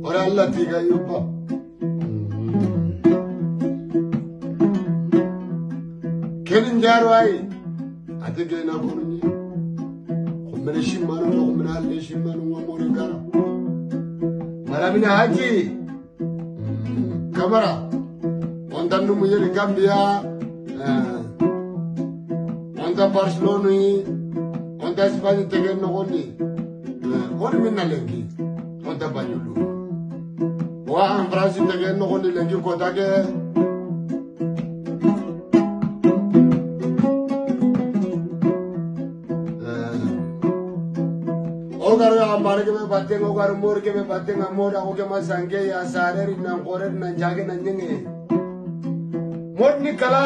ora Allah tiga yupa kenin jarwai atige na kunni kumene shimano kumene halle shimano ngomore kara malamina haji kamara ondan nu muyeri Gambia ondan Barcelona ondan Spain tegen no gondi on minna lengi ondan banyulu wa an France tegen no gondi lengi ko tage ogar amare ke me batte ogar mor ke me batte amor ako ke masange ya sarer na qorer na jage na nyenge mor ni kala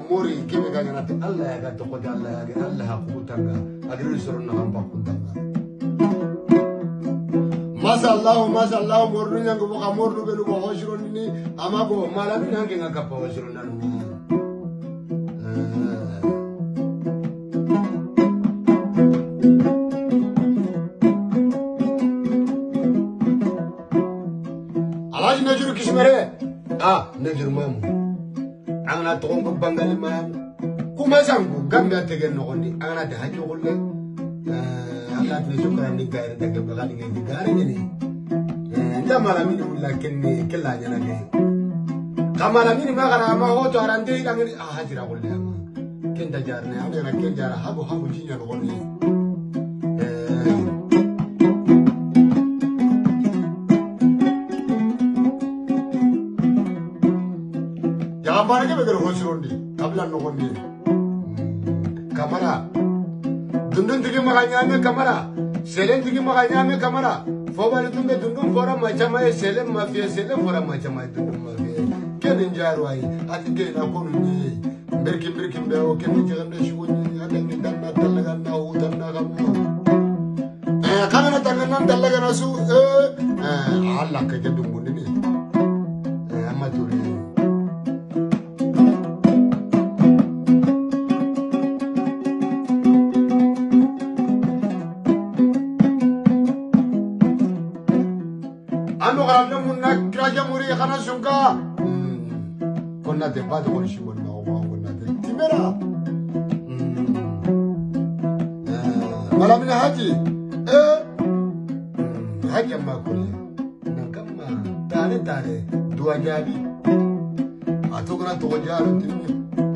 mori ke me ganya na Allah ya gato ko Allah ya Allah hakutanga agri soronna gamba kuntanga masa Allah mor ni nyango ko mor no belu ko hoshiro ni amago mala ni nyange ngakapa hoshiro nanu نجر كشمره نجر مامو أنا تقوم ببنغالي مامو كوما سانكو غامبيا تيجي نقولي أنا تهاجي قولي الله تنشكر إني غير تكيب بغالي غير غير يعني إنت مالامين ولا كني كلا جنا كي كمالامين ما كنا ما هو تارانتي كمل هاجي راقولي أما كنت جارني أنا كنت جارا هابو جينا نقولي Apalagi begitu hosurundi, kabilan nokondi. Kamera, dundun tinggi makanya ame kamera, selen tinggi makanya ame kamera. Fobal itu me dundun fora macam ay selen mafia selen fora macam ay dundun mafia. Kenin jaruai, ati kena konuni, berkim bewo kenin jangan deshuni, ada yang dan talaga na hutan na kamu. Kamera tangan talaga nasu, Allah kerja dumbun ini, amaturi. Anu kalau muna kerja muri karena suka, kena tempat orang simpan bawa kena timera. Malam ini haji, haji amma kuli, nangkama tare dua jadi, atau kena dua jadi timnya,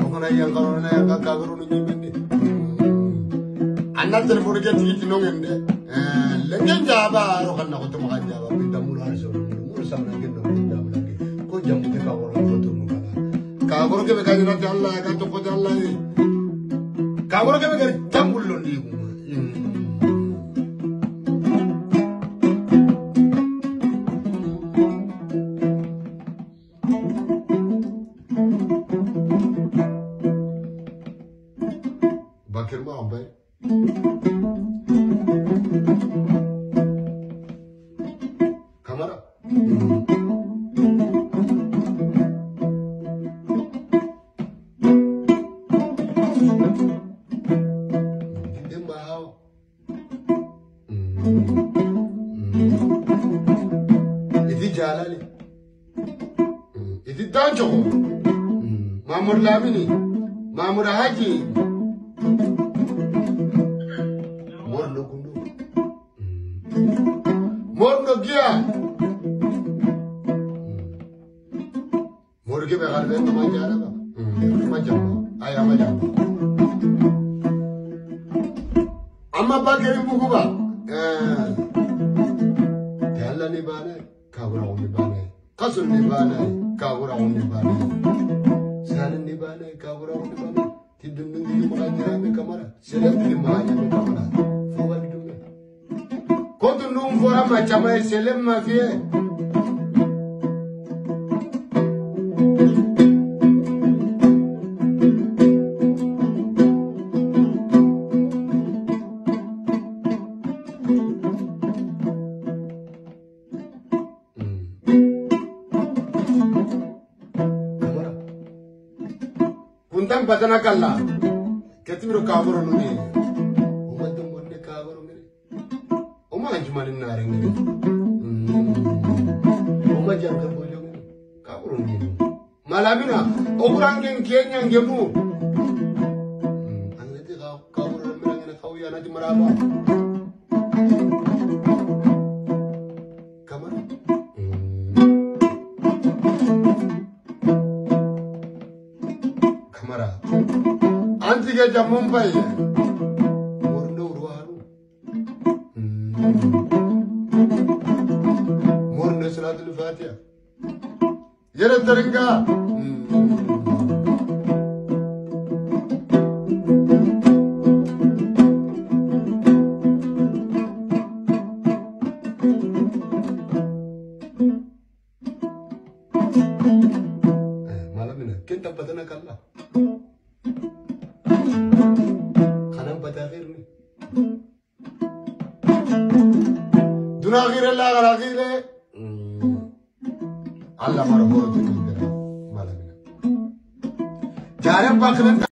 kena yang kalau yang kagak ni bende. Anak telepon dia tinggi nongen deh, lengan jaba, orang nak ketemu kan jaba, pintar mula sama lagi dong, jam lagi. Kau jam kita kawal foto muka. Kawal ke bekerja nanti Allah, kau tu Allah ni. Kawal ke bekerja jam ulun di rumah. Bakir mau apa? Kamera. Itu jalan ni. Itu tanjo. Mamur Lamini, Mamur Haji. Morno kundu. Morno Gia. Morge begal ben to majara ba. Majam. Aya majam. Amma bageri buku ba. Dalla ni bane, kawra ni bane. Kasul ni bane, kawra ni bane. Sanin ni bane, kawra ni bane. Tidundung di majara me kamera. Selam di majara me kamera. Fawal dume. Kontundung fora macam ay selam mafia. Kuntang patana kalla, ketimiru kaburu nuni, umat dum bonde kaburu nuni, umang jumanin naring nuni, Oma jangan boleh kaburun ini. Malamina, orang yang kian gemu. Angin itu kaburun mereka kau yang nanti meraba. Kamar. Kamara. Anti ke jam Mumbai. Murno uruaru. Murno salatul Fatiha. Yere teringa. Malam ini kita patana kalla. Kanam patakhir ni. Dunakhir Allah garakhir. Allah marhum tu malam ini. Jangan pakai